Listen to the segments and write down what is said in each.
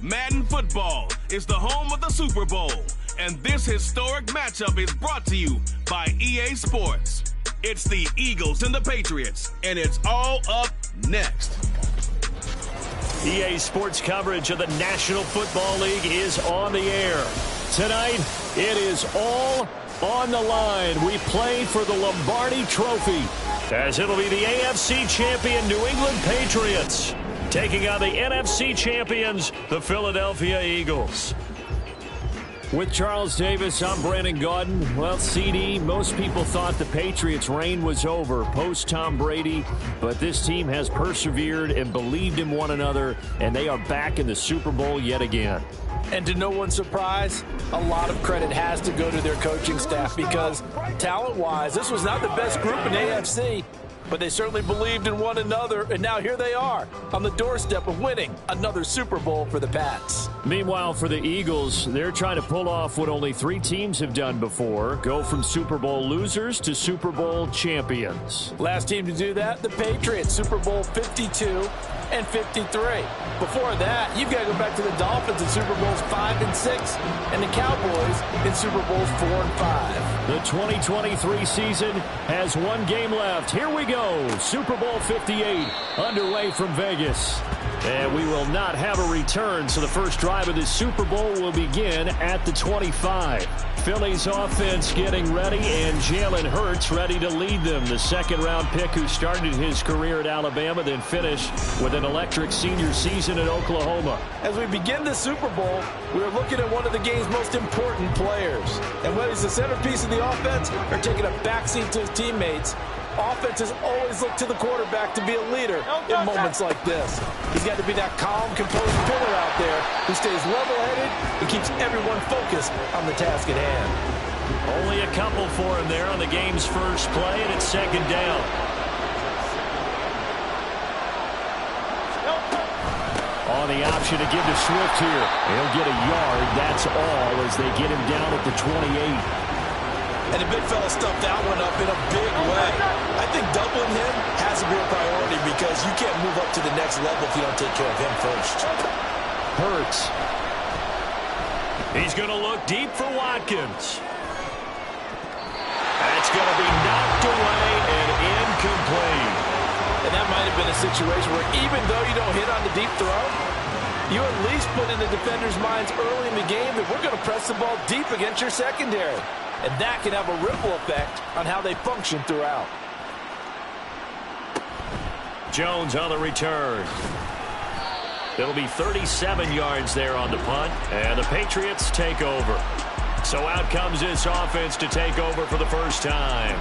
Madden football is the home of the Super Bowl, and this historic matchup is brought to you by EA Sports. It's the Eagles and the Patriots, and it's all up next. EA Sports coverage of the National Football League is on the air. Tonight, it is all on the line. We play for the Lombardi Trophy, as it'll be the AFC champion New England Patriots taking on the NFC champions, the Philadelphia Eagles. With Charles Davis, I'm Brandon Gaudin. Well, CD, most people thought the Patriots' reign was over post-Tom Brady, but this team has persevered and believed in one another, and they are back in the Super Bowl yet again. And to no one's surprise, a lot of credit has to go to their coaching staff because talent-wise, this was not the best group in AFC, but they certainly believed in one another, and now here they are on the doorstep of winning another Super Bowl for the Pats. Meanwhile, for the Eagles, they're trying to pull off what only 3 teams have done before, go from Super Bowl losers to Super Bowl champions. Last team to do that, the Patriots, Super Bowl 52 and 53. Before that, you've got to go back to the Dolphins in Super Bowls 5 and 6, and the Cowboys in Super Bowls 4 and 5. The 2023 season has 1 game left. Here we go. Super Bowl 58 underway from Vegas. And we will not have a return, so the first drive of this Super Bowl will begin at the 25. Philly's offense getting ready, and Jalen Hurts ready to lead them. The second-round pick who started his career at Alabama, then finished with an electric senior season at Oklahoma. As we begin the Super Bowl, we're looking at one of the game's most important players. And whether he's the centerpiece of the offense or taking a backseat to his teammates, offenses always look to the quarterback to be a leader in moments like this. He's got to be that calm, composed pillar out there who stays level-headed and keeps everyone focused on the task at hand. Only a couple for him there on the game's first play, and it's second down. On the option to give to Swift here. He'll get a yard, that's all, as they get him down at the 28. And the big fella stuffed that one up in a big way. I think doubling him has to be a priority because you can't move up to the next level if you don't take care of him first. Hurts. He's going to look deep for Watkins. That's going to be knocked away and incomplete. And that might have been a situation where even though you don't hit on the deep throw, you at least put in the defender's minds early in the game that we're going to press the ball deep against your secondary. And that can have a ripple effect on how they function throughout. Jones on the return. It'll be 37 yards there on the punt, and the Patriots take over. So out comes this offense to take over for the first time.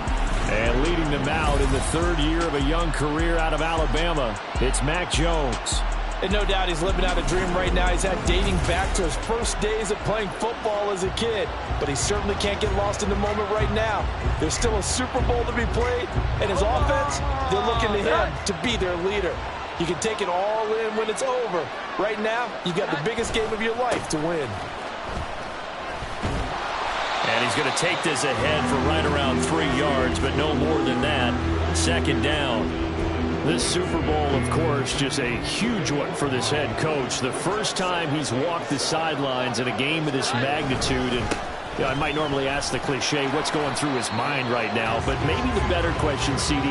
And leading them out in the 3rd year of a young career out of Alabama, it's Mac Jones. And no doubt he's living out a dream right now. He's had dating back to his first days of playing football as a kid. But he certainly can't get lost in the moment right now. There's still a Super Bowl to be played. And his offense, they're looking to him to be their leader. You can take it all in when it's over. Right now, you got the biggest game of your life to win. And he's going to take this ahead for right around 3 yards, but no more than that. Second down. This Super Bowl, of course, just a huge one for this head coach. The first time he's walked the sidelines in a game of this magnitude. And I might normally ask the cliche, what's going through his mind right now? But maybe the better question, CD,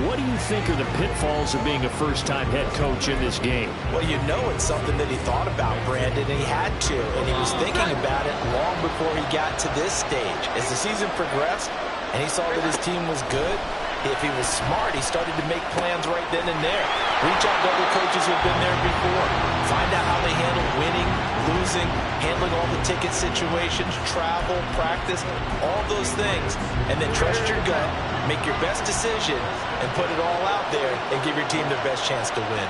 what do you think are the pitfalls of being a first-time head coach in this game? Well, you know it's something that he thought about, Brandon, and he had to. And he was thinking about it long before he got to this stage. As the season progressed and he saw that his team was good, if he was smart, he started to make plans right then and there. Reach out to other coaches who have been there before. Find out how they handle winning, losing, handling all the ticket situations, travel, practice, all those things. And then trust your gut, make your best decision, and put it all out there and give your team their best chance to win.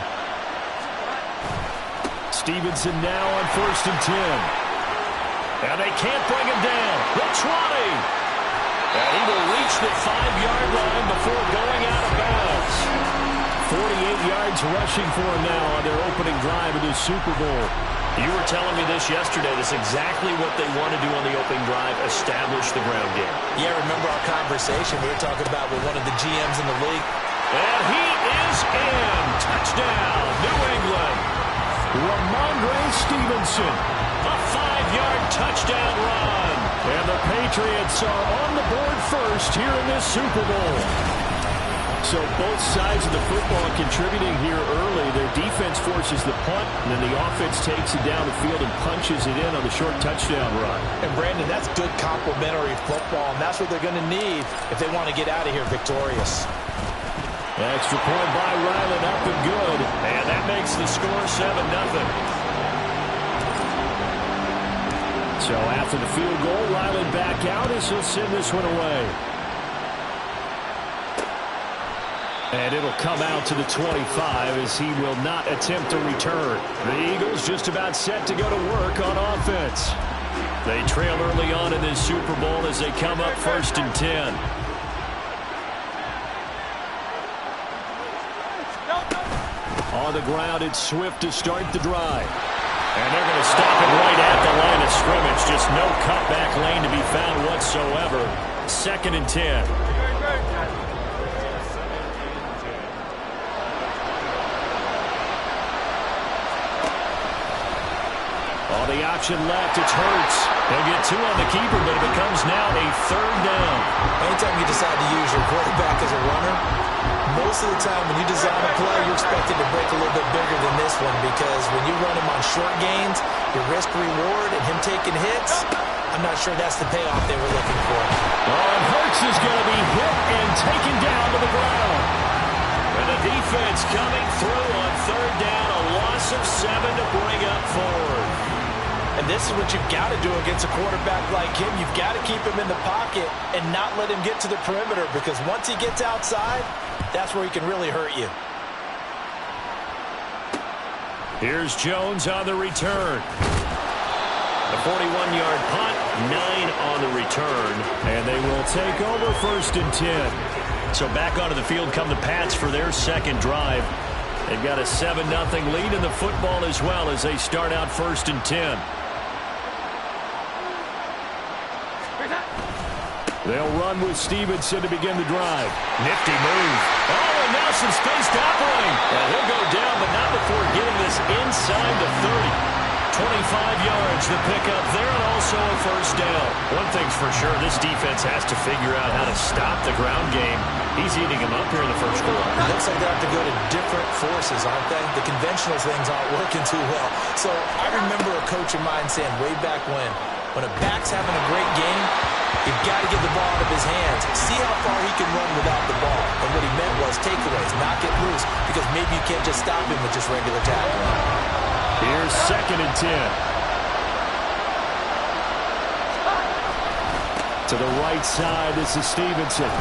Stevenson now on 1st and 10. And they can't bring him down. The 20. And he will reach the 5-yard line before going out of bounds. 48 yards rushing for him now on their opening drive of this Super Bowl. You were telling me this yesterday. That's exactly what they want to do on the opening drive, establish the ground game. Yeah, remember our conversation we were talking about with one of the GMs in the league? And he is in. Touchdown, New England. Ramondre Stevenson. A 5-yard touchdown run. And the Patriots are on the board first here in this Super Bowl. So both sides of the football contributing here early. Their defense forces the punt, and then the offense takes it down the field and punches it in on the short touchdown run. And, Brandon, that's good complementary football, and that's what they're going to need if they want to get out of here victorious. Extra point by Ryland, up and good. And that makes the score 7-0. So after the field goal, Ryland back out as he'll send this one away. And it'll come out to the 25 as he will not attempt a return. The Eagles just about set to go to work on offense. They trail early on in this Super Bowl as they come up 1st and 10. On the ground, it's Swift to start the drive. And they're going to stop it right at the line of scrimmage. Just no cutback lane to be found whatsoever. 2nd and 10. The option left, it's Hurts. He'll get 2 on the keeper, but it becomes now a 3rd down. Anytime you decide to use your quarterback as a runner, most of the time when you design a play, you're expected to break a little bit bigger than this one, because when you run him on short gains, your risk-reward and him taking hits, I'm not sure that's the payoff they were looking for. And Hurts is going to be hit and taken down to the ground. And the defense coming through on 3rd down, a loss of 7 to bring up 4. And this is what you've got to do against a quarterback like him. You've got to keep him in the pocket and not let him get to the perimeter, because once he gets outside, that's where he can really hurt you. Here's Jones on the return. A 41-yard punt, 9 on the return, and they will take over 1st and 10. So back onto the field come the Pats for their 2nd drive. They've got a 7-0 lead in the football as well as they start out 1st and 10. They'll run with Stevenson to begin the drive. Nifty move. Oh, and now some space to operate. And he'll go down, but not before getting this inside the 30. 25 yards the pickup there, and also a 1st down. One thing's for sure, this defense has to figure out how to stop the ground game. He's eating them up here in the 1st quarter. It looks like they have to go to different forces, aren't they? The conventional things aren't working too well. So I remember a coach of mine saying way back when a back's having a great game, you've got to get the ball out of his hands. See how far he can run without the ball. And what he meant was takeaways, not get loose, because maybe you can't just stop him with just regular tackling. Here's 2nd and 10. To the right side, this is Stevenson.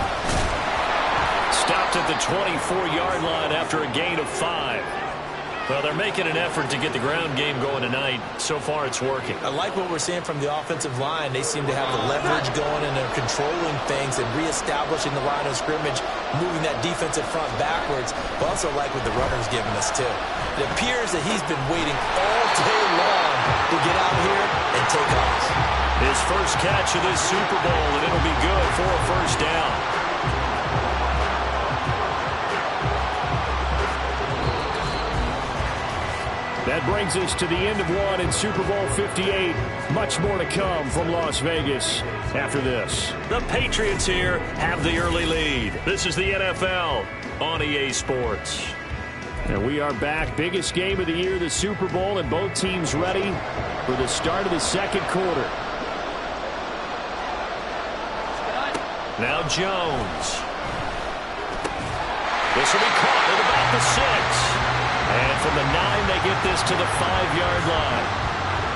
Stopped at the 24-yard line after a gain of 5. Well, they're making an effort to get the ground game going tonight. So far, it's working. I like what we're seeing from the offensive line. They seem to have the leverage going, and they're controlling things and reestablishing the line of scrimmage, moving that defensive front backwards. But also like what the runner's giving us, too. It appears that he's been waiting all day long to get out here and take off. His first catch of this Super Bowl, and it'll be good for a 1st down. That brings us to the end of one in Super Bowl 58. Much more to come from Las Vegas after this. The Patriots here have the early lead. This is the NFL on EA Sports. And we are back. Biggest game of the year, the Super Bowl, and both teams ready for the start of the 2nd quarter. Now Jones. This will be caught at about the 6. And from the 9, they get this to the 5-yard line.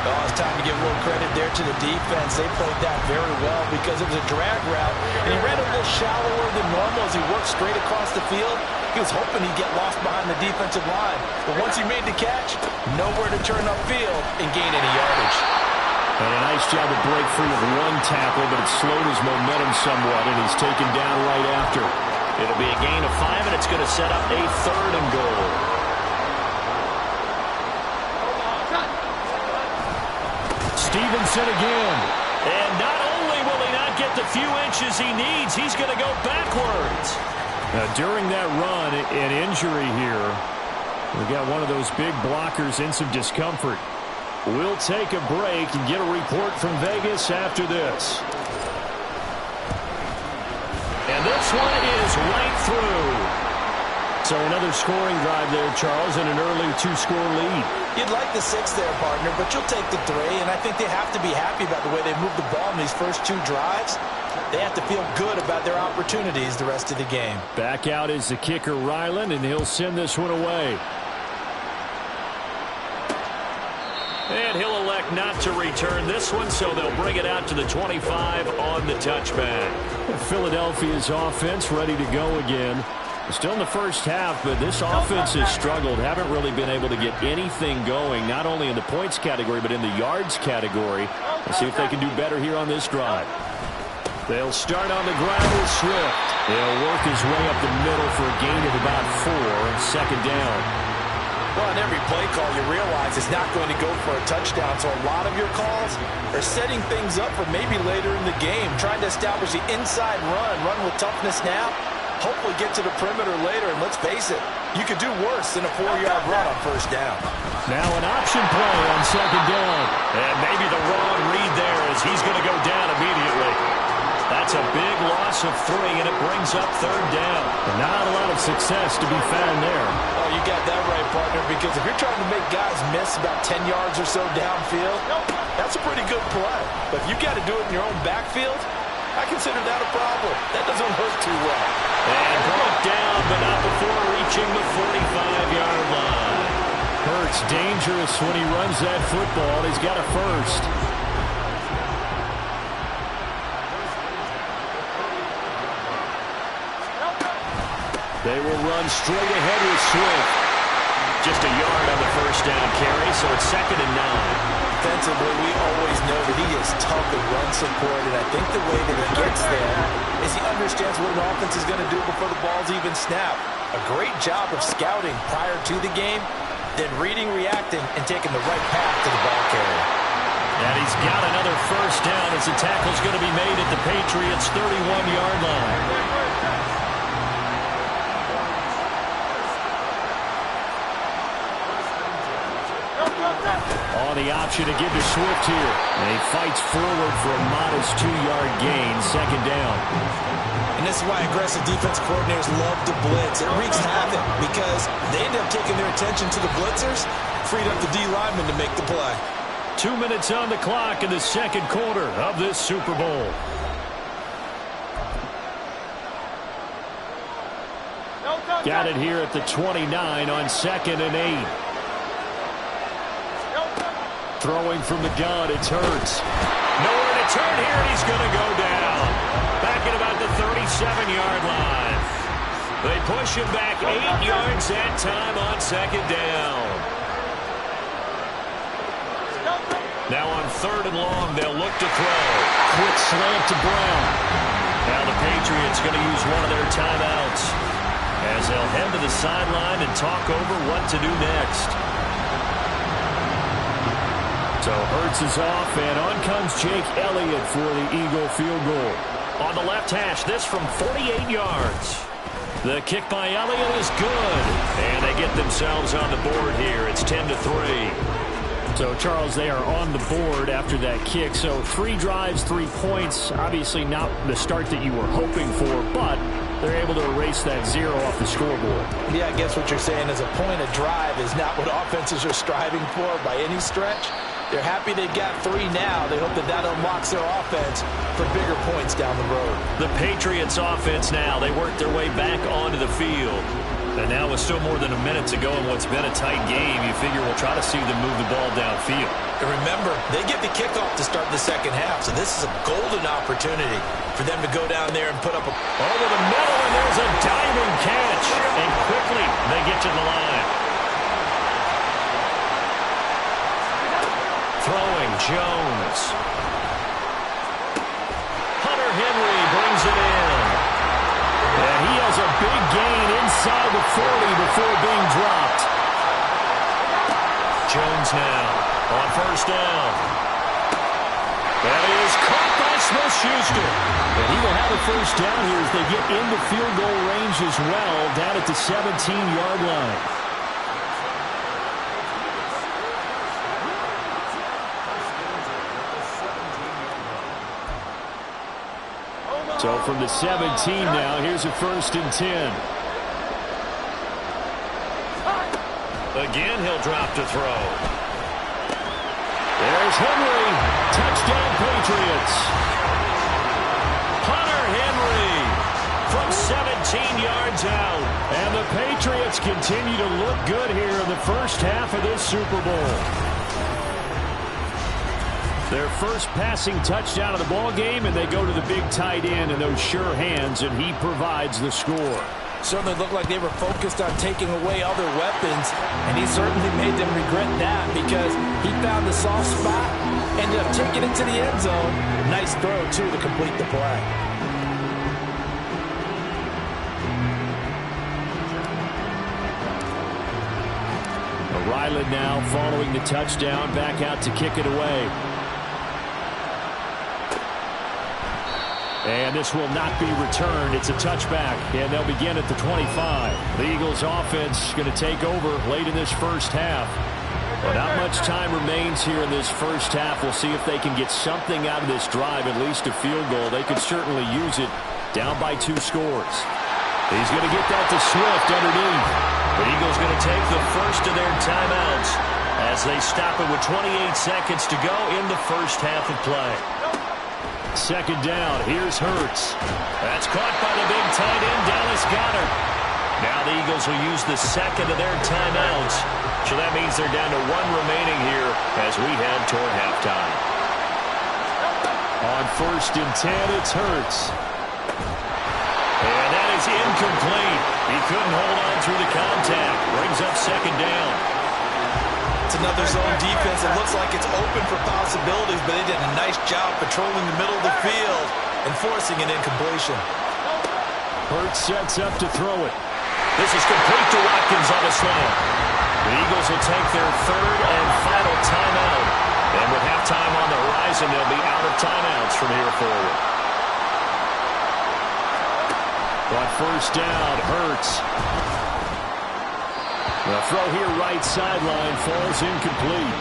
Oh, it's time to give a little credit there to the defense. They played that very well because it was a drag route, and he ran a little shallower than normal as he worked straight across the field. He was hoping he'd get lost behind the defensive line. But once he made the catch, nowhere to turn upfield and gain any yardage. And a nice job to break free of one tackle, but it slowed his momentum somewhat, and he's taken down right after. It'll be a gain of 5, and it's going to set up a 3rd and goal. Stevenson again. And not only will he not get the few inches he needs, he's going to go backwards. Now, during that run, an injury here We got one of those big blockers in some discomfort. We'll take a break and get a report from Vegas after this. And this one is right through. So another scoring drive there, Charles, and an early 2-score lead. You'd like the 6 there, partner, but you'll take the 3, and I think they have to be happy about the way they moved the ball in these first 2 drives. They have to feel good about their opportunities the rest of the game. Back out is the kicker, Ryland, and he'll send this one away. And he'll elect not to return this one, so they'll bring it out to the 25 on the touchback. Philadelphia's offense ready to go again. Still in the first half, but this offense has struggled. Haven't really been able to get anything going, not only in the points category, but in the yards category. Let's see if they can do better here on this drive. They'll start on the ground with Swift. He'll work his way up the middle for a gain of about 4, second down. Well, on every play call, you realize it's not going to go for a touchdown, so a lot of your calls are setting things up for maybe later in the game, trying to establish the inside run with toughness now, hopefully get to the perimeter later, and let's face it, you could do worse than a 4-yard run on first down. Now an option play on second down. And maybe the wrong read there as he's going to go down immediately. That's a big loss of 3, and it brings up third down. Not a lot of success to be found there. Oh, you got that right, partner, because if you're trying to make guys miss about 10 yards or so downfield, that's a pretty good play. But if you got to do it in your own backfield, I consider that a problem. That doesn't look too well. And brought down, but not before reaching the 45-yard line. Hurts dangerous when he runs that football. He's got a first. They will run straight ahead with Swift. Just a yard on the first down carry, so it's 2nd and 9. Defensively, we always know that he is tough at run support, and I think the way that he gets there is he understands what an offense is going to do before the ball's even snapped. A great job of scouting prior to the game, then reading, reacting, and taking the right path to the ball carrier. And he's got another first down as the tackle's going to be made at the Patriots' 31-yard line. On the option to give to Swift here. And he fights forward for a modest 2-yard gain, second down. And this is why aggressive defense coordinators love to blitz. It wreaks havoc because they end up taking their attention to the blitzers, freed up the D lineman to make the play. 2 minutes on the clock in the second quarter of this Super Bowl. Got it here at the 29 on 2nd and 8. Throwing from the gun, it's Hurts. Nowhere to turn here, and he's going to go down. Back at about the 37-yard line. They push him back 8 yards that time on second down. Now on 3rd and long, they'll look to throw. Quick slant to Brown. Now the Patriots going to use one of their timeouts as they'll head to the sideline and talk over what to do next. So Hurts is off, and on comes Jake Elliott for the Eagle field goal. On the left hash, this from 48 yards. The kick by Elliott is good, and they get themselves on the board here. It's 10-3. So, Charles, they are on the board after that kick. So 3 drives, 3 points. Obviously not the start that you were hoping for, but they're able to erase that 0 off the scoreboard. Yeah, I guess what you're saying is a point a drive is not what offenses are striving for by any stretch. They're happy they've got 3 now. They hope that that unlocks their offense for bigger points down the road. The Patriots offense now, they work their way back onto the field. And now with still more than a minute to go in what's been a tight game, you figure we'll try to see them move the ball downfield. And remember, they get the kickoff to start the second half, so this is a golden opportunity for them to go down there and put up a... Over the middle, and there's a diving catch. And quickly, they get to the line. Throwing, Jones. Hunter Henry brings it in. And he has a big gain inside the 40 before being dropped. Jones now on first down. That is caught by Smith-Schuster. And he will have a first down here as they get into field goal range as well, down at the 17-yard line. So from the 17 now, here's a 1st and 10. Again, he'll drop to throw. There's Henry. Touchdown, Patriots. Hunter Henry from 17 yards out. And the Patriots continue to look good here in the first half of this Super Bowl. Their first passing touchdown of the ball game, and they go to the big tight end and those sure hands, and he provides the score. Certainly looked like they were focused on taking away other weapons, and he certainly made them regret that because he found the soft spot, ended up taking it to the end zone. Nice throw, too, to complete the play. Ryland now following the touchdown, back out to kick it away. And this will not be returned. It's a touchback, and they'll begin at the 25. The Eagles offense going to take over late in this first half. Well, not much time remains here in this first half. We'll see if they can get something out of this drive, at least a field goal. They could certainly use it, down by 2 scores. He's going to get that to Swift underneath. The Eagles going to take the first of their timeouts as they stop it with 28 seconds to go in the first half of play. 2nd down. Here's Hurts. That's caught by the big tight end, Dallas Goedert. Now the Eagles will use the second of their timeouts. So that means they're down to 1 remaining here as we head toward halftime. On 1st and 10, it's Hurts. And that is incomplete. He couldn't hold on through the contact. Brings up 2nd down. It's another zone defense. It looks like it's open for possibilities, but they did a nice job patrolling the middle of the field and forcing an incompletion. Hurts sets up to throw it. This is complete to Watkins on the slant. The Eagles will take their 3rd and final timeout. And with halftime on the horizon, they'll be out of timeouts from here forward. On 1st down, Hurts. The throw here right sideline falls incomplete.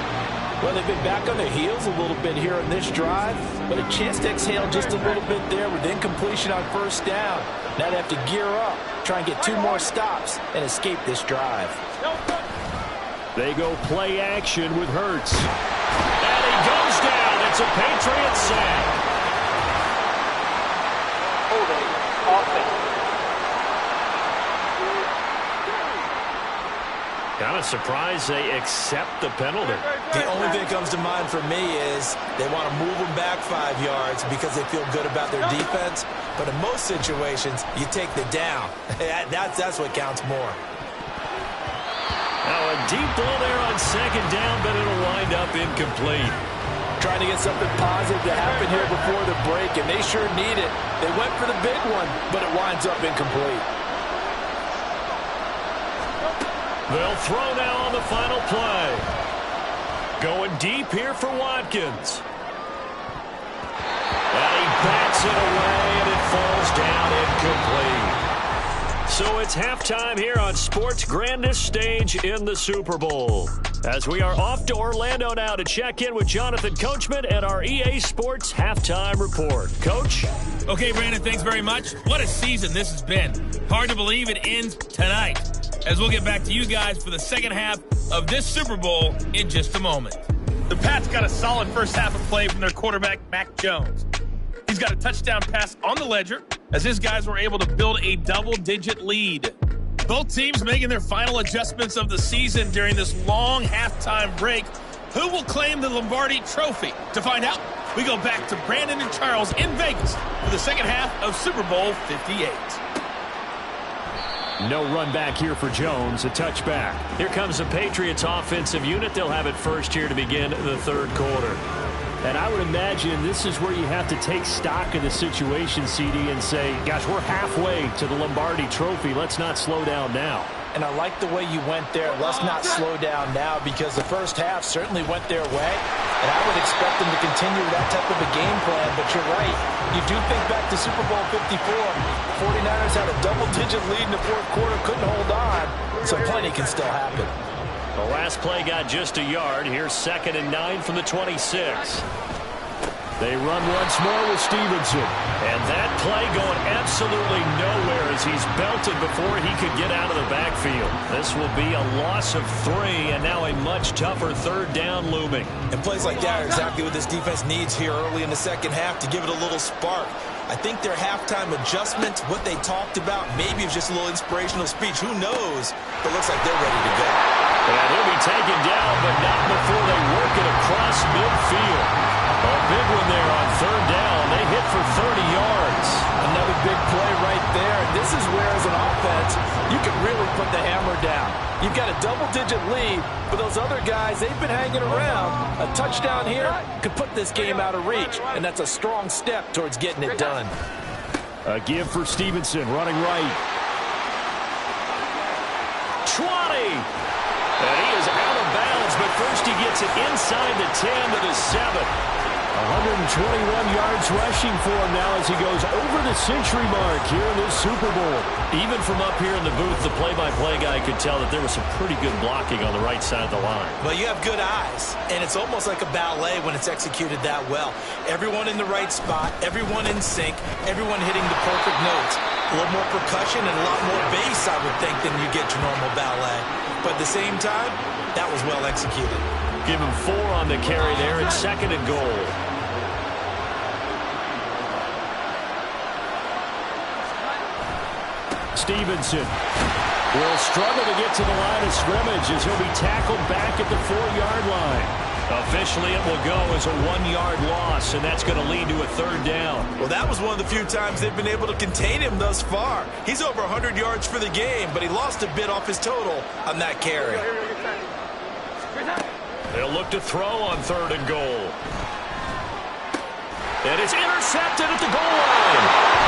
Well, they've been back on their heels a little bit here in this drive, but a chance to exhale just a little bit there with incompletion on 1st down. Now they have to gear up, try and get 2 more stops, and escape this drive. They go play action with Hurts. And he goes down. It's a Patriot sack. Holding offense. Kind of surprised they accept the penalty. The only thing that comes to mind for me is they want to move them back 5 yards because they feel good about their defense. But in most situations, you take the down. That's what counts more. Now a deep ball there on 2nd down, but it'll wind up incomplete. Trying to get something positive to happen here before the break, and they sure need it. They went for the big one, but it winds up incomplete. They'll throw now on the final play. Going deep here for Watkins. And he bats it away, and it falls down incomplete. So it's halftime here on sports' grandest stage in the Super Bowl. As we are off to Orlando now to check in with Jonathan Coachman and our EA Sports Halftime Report. Coach? Okay, Brandon, thanks very much. What a season this has been. Hard to believe it ends tonight, as we'll get back to you guys for the second half of this Super Bowl in just a moment. The Pats got a solid first half of play from their quarterback, Mac Jones. He's got a touchdown pass on the ledger as his guys were able to build a double-digit lead. Both teams making their final adjustments of the season during this long halftime break. Who will claim the Lombardi Trophy? To find out, we go back to Brandon and Charles in Vegas for the second half of Super Bowl 58. No run back here for Jones, a touchback. Here comes the Patriots offensive unit. They'll have it first here to begin the 3rd quarter. And I would imagine this is where you have to take stock of the situation, CD, and say, gosh, we're halfway to the Lombardi Trophy. Let's not slow down now. And I like the way you went there. Let's not slow down now because the first half certainly went their way. And I would expect them to continue that type of a game plan. But you're right. You do think back to Super Bowl 54. 49ers had a double-digit lead in the 4th quarter, couldn't hold on. So plenty can still happen. The last play got just a yard. Here's 2nd and 9 from the 26. They run once more with Stevenson. And that play going absolutely nowhere as he's belted before he could get out of the backfield. This will be a loss of 3, and now a much tougher third down looming. And plays like that are exactly what this defense needs here early in the second half to give it a little spark. I think their halftime adjustment, what they talked about, maybe it was just a little inspirational speech. Who knows? But it looks like they're ready to go. And he'll be taken down, but not before they work it across midfield. A big one there on third down. They hit for 30 yards. Another big play right there. This is where, as an offense, you can really put the hammer down. You've got a double-digit lead, but those other guys, they've been hanging around. A touchdown here could put this game out of reach, and that's a strong step towards getting it done. A give for Stevenson, running right. 20! And he is out of bounds, but first he gets it inside the 10 to the 7. 121 yards rushing for him now as he goes over the century mark here in this Super Bowl. Even from up here in the booth, the play-by-play guy could tell that there was some pretty good blocking on the right side of the line. Well, you have good eyes, and it's almost like a ballet when it's executed that well. Everyone in the right spot, everyone in sync, everyone hitting the perfect notes. A little more percussion and a lot more bass, I would think, than you get your normal ballet. But at the same time, that was well executed. Give him 4 on the carry there. It's 2nd and goal. Stevenson will struggle to get to the line of scrimmage as he'll be tackled back at the 4-yard line. Officially, it will go as a 1-yard loss, and that's going to lead to a 3rd down. Well, that was one of the few times they've been able to contain him thus far. He's over 100 yards for the game, but he lost a bit off his total on that carry. They'll look to throw on 3rd and goal. And it's intercepted at the goal line.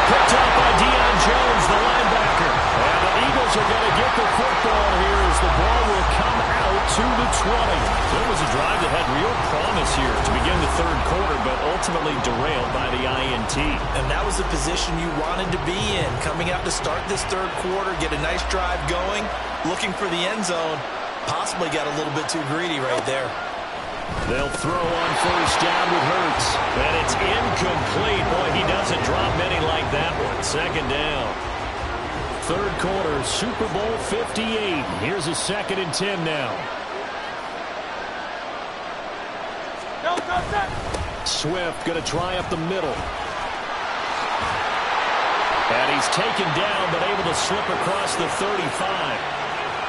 Picked up by Deion Jones, the linebacker. And the Eagles are going to get the football here as the ball will come out to the 20. There was a drive that had real promise here to begin the 3rd quarter, but ultimately derailed by the INT. And that was the position you wanted to be in, coming out to start this 3rd quarter, get a nice drive going, looking for the end zone. Possibly got a little bit too greedy right there. They'll throw on 1st down with Hurts. And it's incomplete. Boy, he doesn't drop many like that one. 2nd down. 3rd quarter, Super Bowl 58. Here's a 2nd and 10 now. Swift going to try up the middle. And he's taken down, but able to slip across the 35.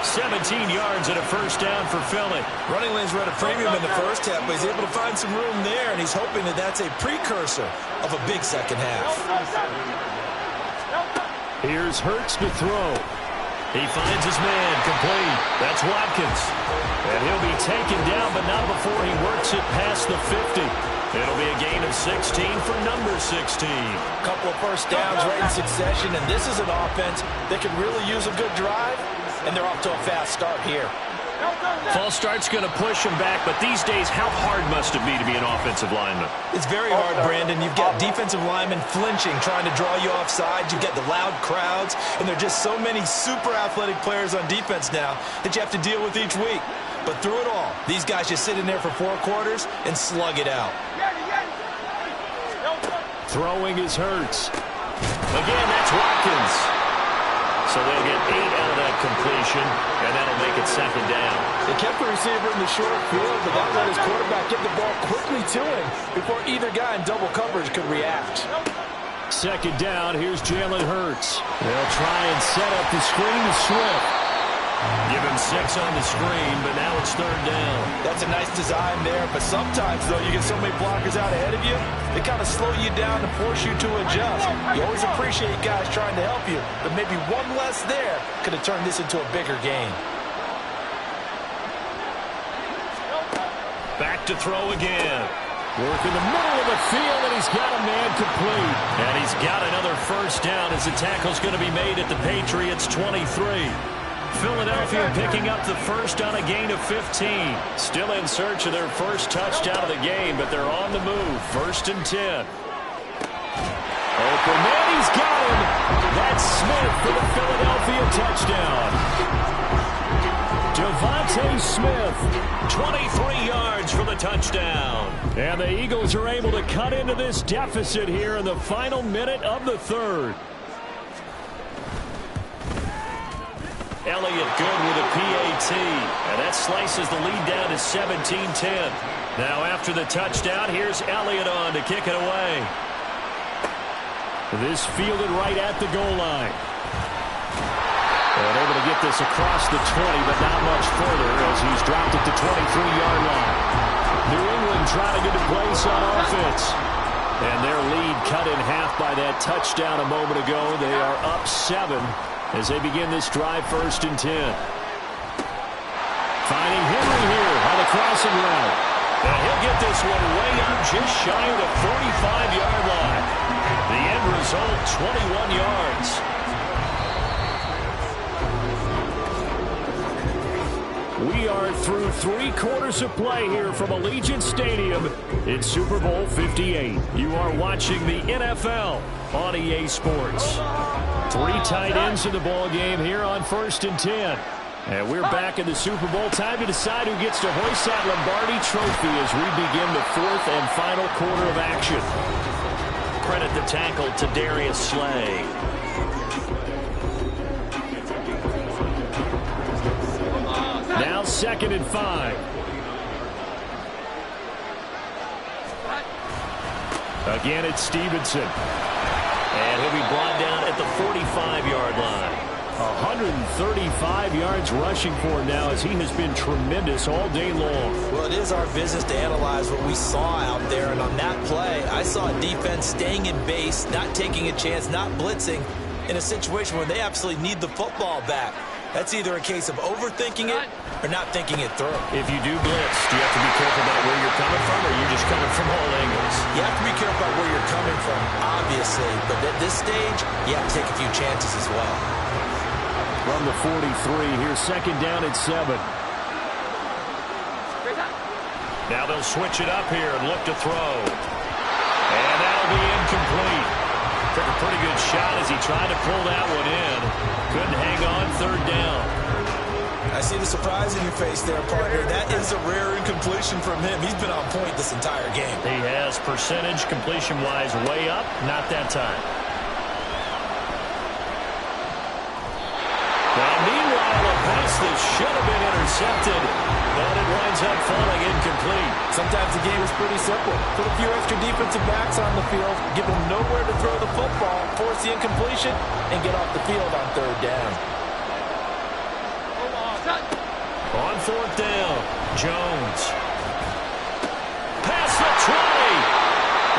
17 yards and a 1st down for Philly. Running lanes were at a premium in the first half, but he's able to find some room there, and he's hoping that that's a precursor of a big second half. Here's Hurts to throw. He finds his man complete. That's Watkins. And he'll be taken down, but not before he works it past the 50. It'll be a gain of 16 for number 16. Couple of 1st downs right in succession, and this is an offense that can really use a good drive. And they're off to a fast start here. False start's going to push him back, but these days, how hard must it be to be an offensive lineman? It's very hard, Brandon. You've got defensive linemen flinching, trying to draw you off sides. You've got the loud crowds, and there are just so many super athletic players on defense now that you have to deal with each week. But through it all, these guys just sit in there for 4 quarters and slug it out. Throwing is Hurts. Again, that's Watkins. So they'll get 8 out of that completion, and that'll make it 2nd down. They kept the receiver in the short field, but that let his quarterback get the ball quickly to him before either guy in double coverage could react. 2nd down, here's Jalen Hurts. They'll try and set up the screen to Swift. Give him 6 on the screen, but now it's 3rd down. That's a nice design there, but sometimes, though, you get so many blockers out ahead of you, they kind of slow you down and force you to adjust. You always appreciate guys trying to help you, but maybe one less there could have turned this into a bigger game. Back to throw again. Work in the middle of the field, and he's got a man complete. And he's got another 1st down as the tackle's going to be made at the Patriots' 23. Philadelphia picking up the 1st on a gain of 15. Still in search of their 1st touchdown of the game, but they're on the move. 1st and 10. Open man, he's got him. That's Smith for the Philadelphia touchdown. Devontae Smith, 23 yards for the touchdown. And the Eagles are able to cut into this deficit here in the final minute of the third. Elliott good with a PAT, and that slices the lead down to 17-10. Now after the touchdown, here's Elliott on to kick it away. This fielded right at the goal line. And able to get this across the 20, but not much further as he's dropped at the 23-yard line. New England trying to get a place on offense. And their lead cut in half by that touchdown a moment ago. They are up 7 as they begin this drive, 1st and 10. Finding Henry here on the crossing route. And he'll get this one way up just shy of the 45-yard line. The end result, 21 yards. We are through 3 quarters of play here from Allegiant Stadium in Super Bowl 58. You are watching the NFL on EA Sports. 3 tight ends in the ball game here on 1st and 10. And we're back in the Super Bowl. Time to decide who gets to hoist that Lombardi trophy as we begin the 4th and final quarter of action. Credit the tackle to Darius Slay. Now 2nd and 5. Again, it's Stevenson. And he'll be brought down at the 45-yard line. 135 yards rushing for him now as he has been tremendous all day long. Well, it is our business to analyze what we saw out there. And on that play, I saw a defense staying in base, not taking a chance, not blitzing in a situation where they absolutely need the football back. That's either a case of overthinking it or not thinking it through. If you do blitz, do you have to be careful about where you're coming from, or you're just coming from all angles? You have to be careful about where you're coming from, obviously. But at this stage, you have to take a few chances as well. From the 43, here's 2nd down at 7. Now they'll switch it up here and look to throw. And that'll be incomplete. Took a pretty good shot as he tried to pull that one in. Couldn't hang on, 3rd down. I see the surprise in your face there, partner. That is a rare incompletion from him. He's been on point this entire game. He has percentage completion-wise way up. Not that time. Now, meanwhile, a pass that should have been intercepted, but it winds up falling incomplete. Sometimes the game is pretty simple. Put a few extra defensive backs on the field, give them nowhere to throw the football, force the incompletion, and get off the field on 3rd down. On 4th down, Jones. Past the 20.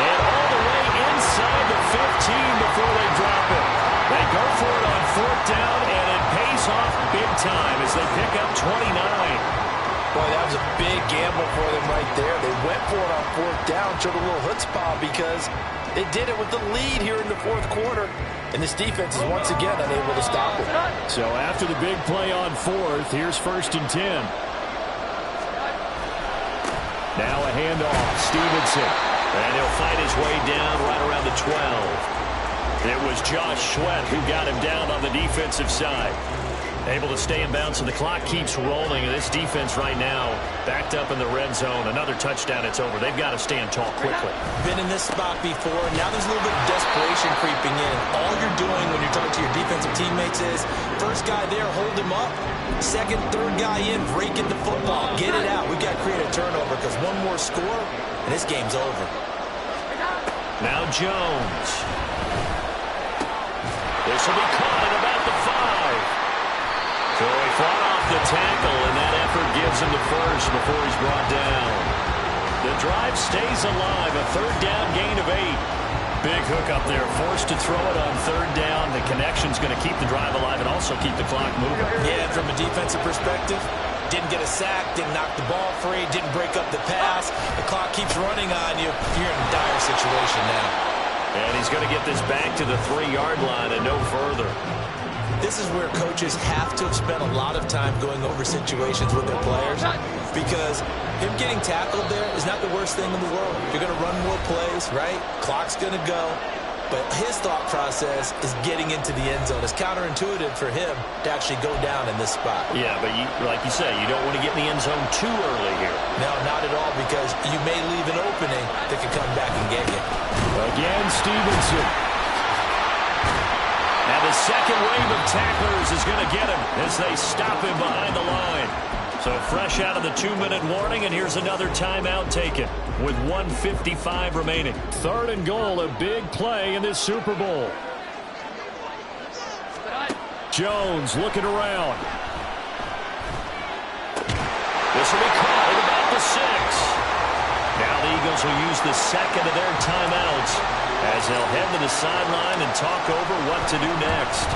And all the way inside the 15 before they drop it. They go for it on 4th down, and it pays off big time as they pick up 29. Boy, that was a big gamble for them right there. They went for it on 4th down, showed a little chutzpah because they did it with the lead here in the 4th quarter. And this defense is once again unable to stop it. So after the big play on 4th, here's 1st and 10. Now a handoff, Stevenson. And he'll fight his way down right around the 12. It was Josh Sweat who got him down on the defensive side. Able to stay in bounds, and the clock keeps rolling. And this defense right now backed up in the red zone. Another touchdown, it's over. They've got to stand tall quickly. Been in this spot before. Now there's a little bit of desperation creeping in. All you're doing when you're talking to your defensive teammates is, first guy there, hold him up. Second, third guy in, break in the football. Get it out. We've got to create a turnover because one more score, and this game's over. Now Jones. This will be caught at about the 5. So he fought off the tackle, and that effort gives him the first before he's brought down. The drive stays alive, a 3rd down gain of 8. Big hook up there, forced to throw it on 3rd down. The connection's going to keep the drive alive and also keep the clock moving. Yeah, from a defensive perspective, didn't get a sack, didn't knock the ball free, didn't break up the pass. The clock keeps running on you. You're in a dire situation now. And he's going to get this back to the 3-yard line and no further. This is where coaches have to have spent a lot of time going over situations with their players because him getting tackled there is not the worst thing in the world. You're going to run more plays, right? Clock's going to go. but his thought process is getting into the end zone. It's counterintuitive for him to actually go down in this spot. Yeah, but like you say, you don't want to get in the end zone too early here. No, not at all, because you may leave an opening that could come back and get you. Again, Stevenson. And the second wave of tacklers is going to get him as they stop him behind the line. So fresh out of the 2-minute warning, and here's another timeout taken with 1:55 remaining. 3rd and goal, a big play in this Super Bowl. Jones looking around. This will be called at about the 6. Now the Eagles will use the second of their timeouts as they'll head to the sideline and talk over what to do next.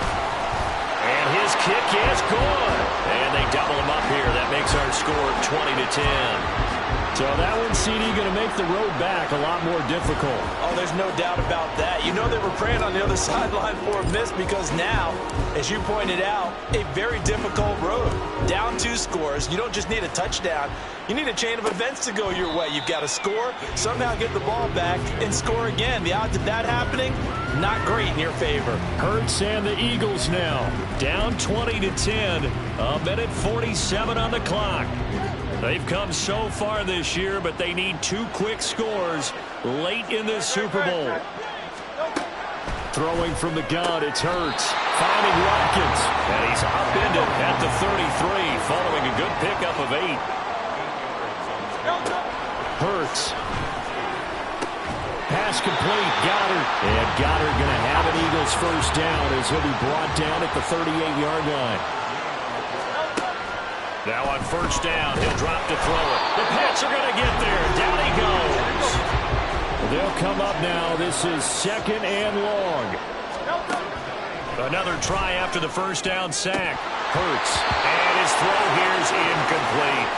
And his kick is good. And they double him up here. That makes our score 20-10. So that one, CD, going to make the road back a lot more difficult. Oh, there's no doubt about that. You know they were praying on the other sideline for a miss, because now, as you pointed out, a very difficult road. Down 2 scores. You don't just need a touchdown. You need a chain of events to go your way. You've got to score, somehow get the ball back, and score again. The odds of that happening, not great in your favor. Hurts and the Eagles now Down 20-10. A minute 47 on the clock. They've come so far this year, but they need 2 quick scores late in this Super Bowl. Throwing from the gun, it's Hurts. Finding Watkins. And he's upended at the 33, following a good pickup of 8. Hurts. Pass complete. Goddard. And Goddard going to have an Eagles first down as he'll be brought down at the 38-yard line. Now on first down, he'll drop to throw it. The Pats are going to get there. Down he goes. They'll come up now. This is 2nd and long. Another try after the first down sack. Hurts. And his throw here is incomplete.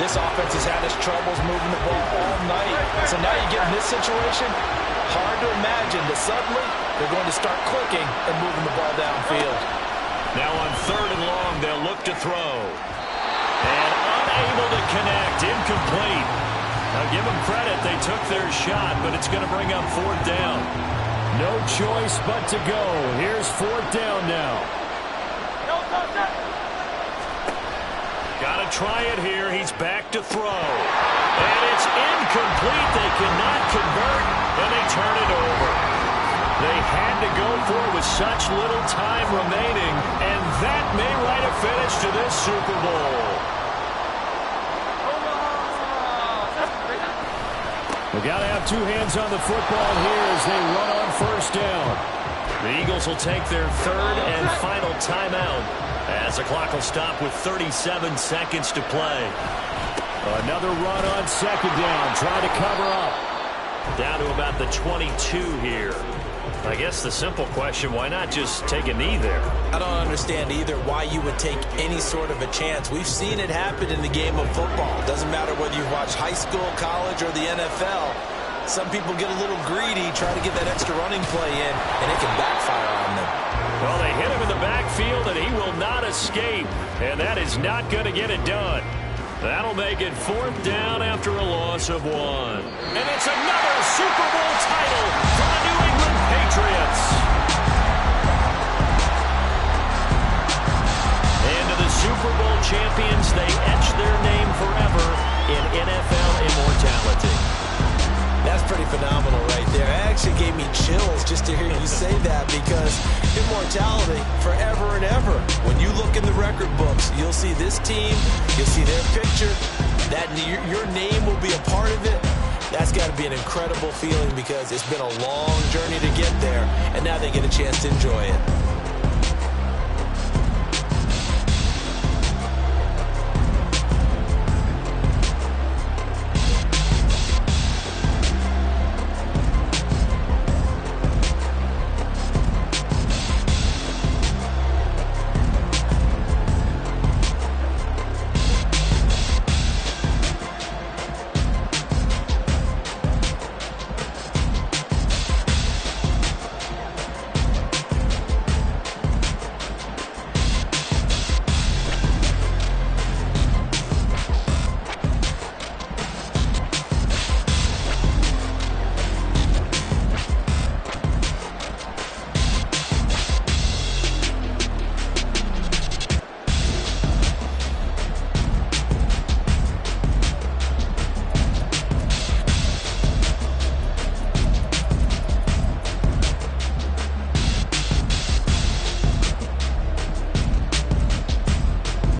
This offense has had its troubles moving the ball all night. So now you get in this situation, hard to imagine that suddenly they're going to start clicking and moving the ball downfield. Now on 3rd and long, they'll look to throw. And unable to connect. Incomplete. Now give them credit. They took their shot, but it's going to bring up 4th down. No choice but to go. Here's 4th down now. Got to try it here. He's back to throw. And it's incomplete. They cannot convert, and they turn it over. They had to go for it with such little time remaining, and that may write a finish to this Super Bowl. We've got to have 2 hands on the football here as they run on first down. The Eagles will take their 3rd and final timeout as the clock will stop with 37 seconds to play. Another run on 2nd down, trying to cover up. Down to about the 22 here. I guess the simple question, why not just take a knee there? I don't understand either why you would take any sort of a chance. We've seen it happen in the game of football. Doesn't matter whether you watch high school, college, or the NFL. Some people get a little greedy, try to get that extra running play in, and it can backfire on them. Well, they hit him in the backfield, and he will not escape, and that is not going to get it done. That'll make it 4th down after a loss of 1. And it's another Super Bowl title for the New England Patriots. And to the Super Bowl champions, they etch their name forever in NFL immortality. That's pretty phenomenal right there. It actually gave me chills just to hear you say that, because immortality forever and ever. When you look in the record books, you'll see this team, you'll see their picture, that your name will be a part of it. That's got to be an incredible feeling, because it's been a long journey to get there, and now they get a chance to enjoy it.